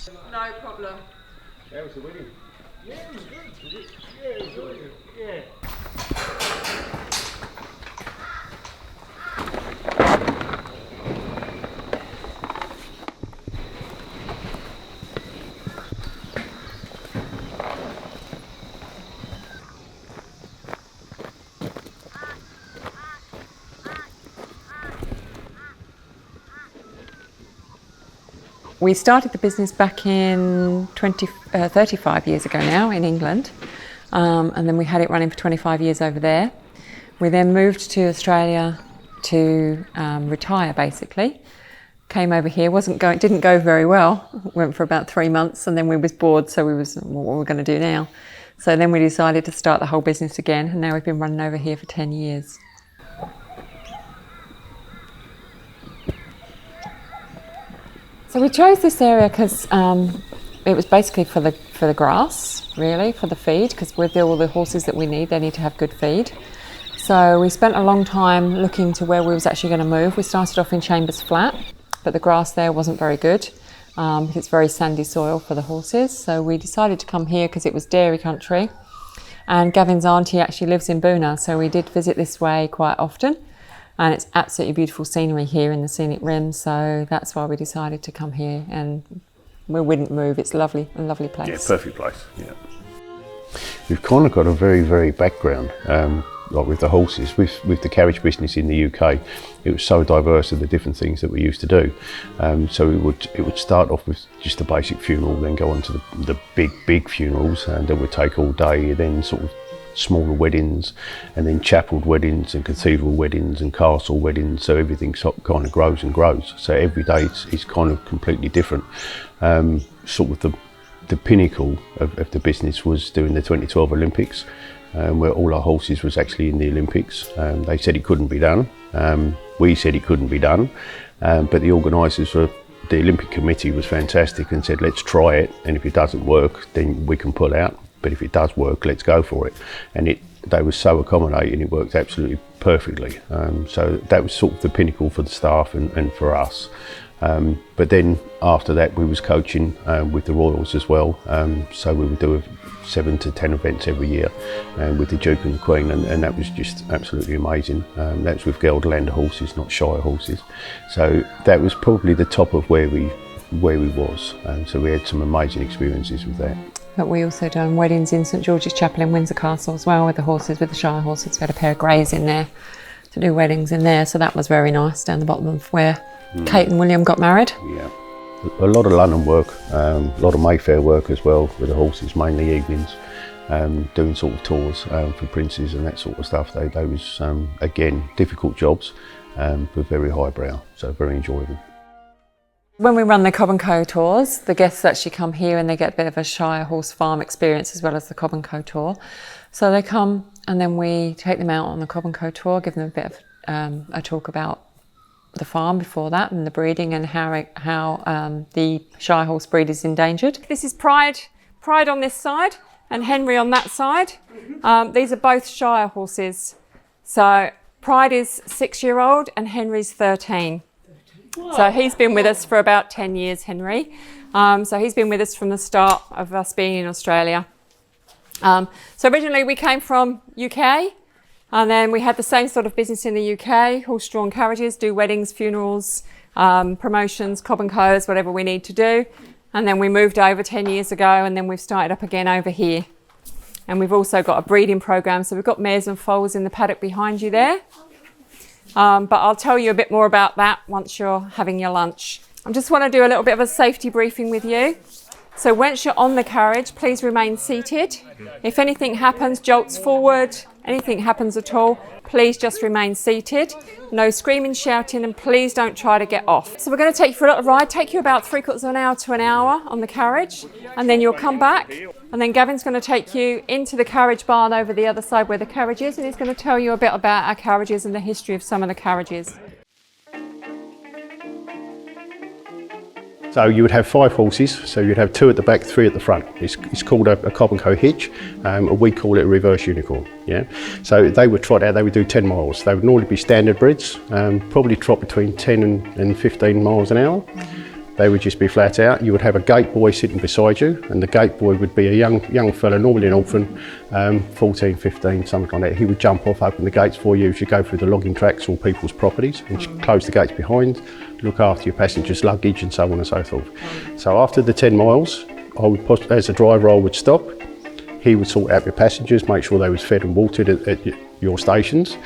No problem. How was the wedding? Yeah, it was good. Yeah, it was really good. Yeah. We started the business back in 35 years ago now in England, and then we had it running for 25 years over there. We then moved to Australia to retire basically. Came over here, didn't go very well. Went for about 3 months and then we was bored, so what were we going to do now? So then we decided to start the whole business again, and now we've been running over here for 10 years. So we chose this area because it was basically for the grass, really, for the feed, because with all the horses that we need, they need to have good feed. So we spent a long time looking to where we was actually going to move. We started off in Chambers Flat, but the grass there wasn't very good. It's very sandy soil for the horses. So we decided to come here because it was dairy country. And Gavin's auntie actually lives in Boona, so we did visit this way quite often. And it's absolutely beautiful scenery here in the scenic rim, so that's why we decided to come here, and we wouldn't move. It's lovely, a lovely place. Yeah, perfect place, yeah. We've kind of got a very, very background, like with the horses, with the carriage business in the UK. It was so diverse of the different things that we used to do. So it would start off with just a basic funeral, then go on to the big funerals, and that would take all day, then sort of smaller weddings, and then chapel weddings and cathedral weddings and castle weddings, so everything kind of grows and grows. So every day it's kind of completely different. Sort of the pinnacle of the business was doing the 2012 Olympics, where all our horses was actually in the Olympics. They said it couldn't be done. We said it couldn't be done, but the organisers were, the Olympic Committee was fantastic and said, let's try it, and if it doesn't work then we can pull out. But if it does work, let's go for it. And they were so accommodating, it worked absolutely perfectly. So that was sort of the pinnacle for the staff and for us. But then after that, we was coaching with the Royals as well. So we would do 7 to 10 events every year with the Duke and the Queen, and that was just absolutely amazing. That's with Gelderlander horses, not Shire horses. So that was probably the top of where we was. So we had some amazing experiences with that. But we also done weddings in St George's Chapel in Windsor Castle as well with the horses, with the Shire horses. We had a pair of greys in there to do weddings in there, so that was very nice, down the bottom of where Kate and William got married. Yeah, a lot of London work, a lot of Mayfair work as well with the horses, mainly evenings, doing sort of tours for princes and that sort of stuff. They was, again, difficult jobs, but very highbrow, so very enjoyable. When we run the Cobb Co tours, the guests actually come here and they get a bit of a Shire horse farm experience as well as the Cobb Co tour. So they come and then we take them out on the Cobb Co tour, give them a bit of a talk about the farm before that and the breeding and how the Shire Horse Breed is endangered. This is Pride on this side and Henry on that side. These are both Shire horses. So Pride is 6-year-old and Henry's 13. So he's been with us for about 10 years, Henry. So he's been with us from the start of us being in Australia. So originally we came from UK, and then we had the same sort of business in the UK, horse-drawn carriages, do weddings, funerals, promotions, Cobb Co's, whatever we need to do. And then we moved over 10 years ago, and then we've started up again over here. And we've also got a breeding program. So we've got mares and foals in the paddock behind you there. But I'll tell you a bit more about that once you're having your lunch. I just want to do a little bit of a safety briefing with you. So once you're on the carriage, please remain seated. If anything happens, jolts forward, anything happens at all, please just remain seated. No screaming, shouting, and please don't try to get off. So we're going to take you for a little ride, take you about 3/4 of an hour to an hour on the carriage, and then you'll come back. And then Gavin's going to take you into the carriage barn over the other side where the carriage is, and he's going to tell you a bit about our carriages and the history of some of the carriages. So you would have 5 horses, so you'd have 2 at the back, 3 at the front. It's called a Cobb Co hitch, we call it a reverse unicorn. Yeah. So they would trot out, they would do 10 miles. They would normally be standard breds, probably trot between 10 and 15 miles an hour. they would just be flat out. You would have a gate boy sitting beside you, and the gate boy would be a young fella, normally an orphan, 14, 15, something like that. He would jump off, open the gates for you as you go through the logging tracks or people's properties, and close the gates behind, look after your passengers' luggage and so on and so forth. So after the 10 miles, as a driver, I would stop. He would sort out your passengers, make sure they was fed and watered at your stations.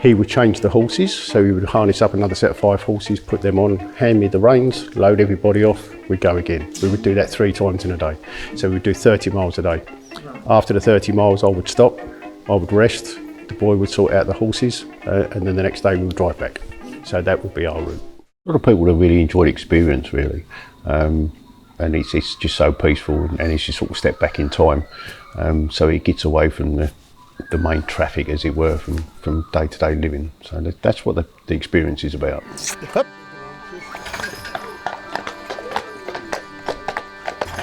He would change the horses, so he would harness up another set of 5 horses, put them on, hand me the reins, load everybody off, we'd go again. We would do that 3 times in a day. So we'd do 30 miles a day. After the 30 miles, I would stop, I would rest, the boy would sort out the horses, and then the next day we would drive back. So that would be our route. A lot of people have really enjoyed the experience, really. And it's just so peaceful, and it's just sort of step back in time. So it gets away from the main traffic, as it were, from day-to-day living. So that's what the experience is about.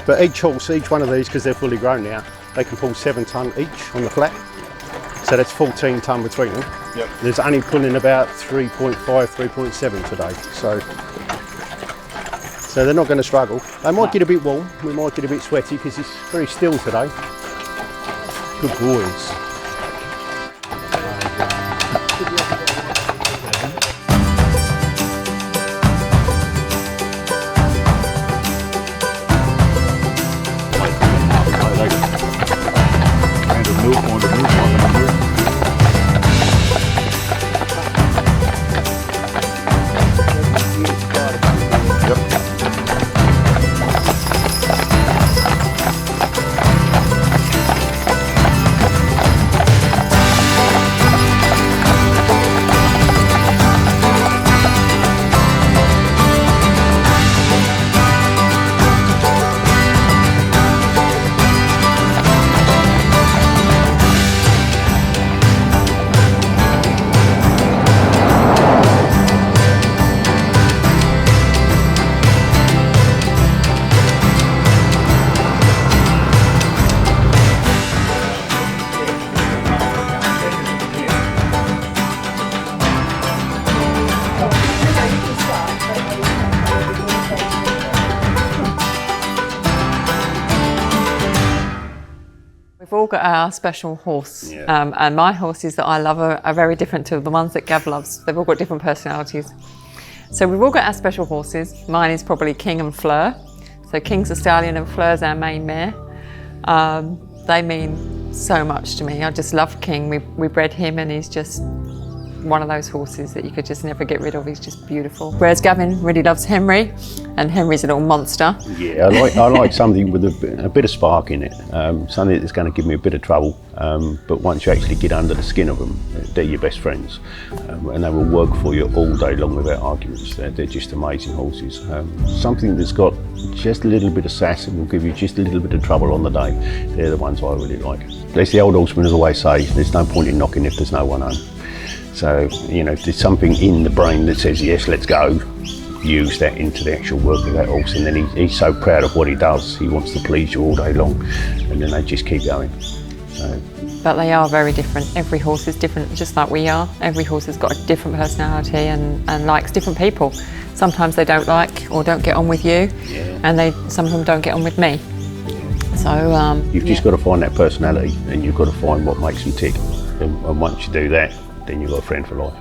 But each horse, each one of these, because they're fully grown now, they can pull 7 tonne each on the flat. So that's 14 tonne between them. Yep. There's only pulling about 3.5, 3.7 today. So they're not going to struggle. They might get a bit warm, we might get a bit sweaty because it's very still today. Good boys. We've all got our special horse, and my horses that I love are very different to the ones that Gav loves. They've all got different personalities. So we've all got our special horses. Mine is probably King and Fleur. So King's a stallion and Fleur's our main mare. They mean so much to me. I just love King. We bred him, and he's just one of those horses that you could just never get rid of. He's just beautiful. Whereas Gavin really loves Henry, and Henry's a little monster. Yeah, I like something with a bit of spark in it, something that's going to give me a bit of trouble, but once you actually get under the skin of them, they're your best friends, and they will work for you all day long without arguments. They're just amazing horses. Something that's got just a little bit of sass and will give you just a little bit of trouble on the day, they're the ones I really like. As the old horsemen always say, there's no point in knocking if there's no one home. So, you know, if there's something in the brain that says, yes, let's go, use that into the actual work of that horse. And then he's so proud of what he does, he wants to please you all day long. And then they just keep going. So. But they are very different. Every horse is different, just like we are. Every horse has got a different personality and likes different people. Sometimes they don't like or don't get on with you, and some of them don't get on with me. So you've just got to find that personality, and you've got to find what makes them tick. And once you do that, then you've got a friend for life.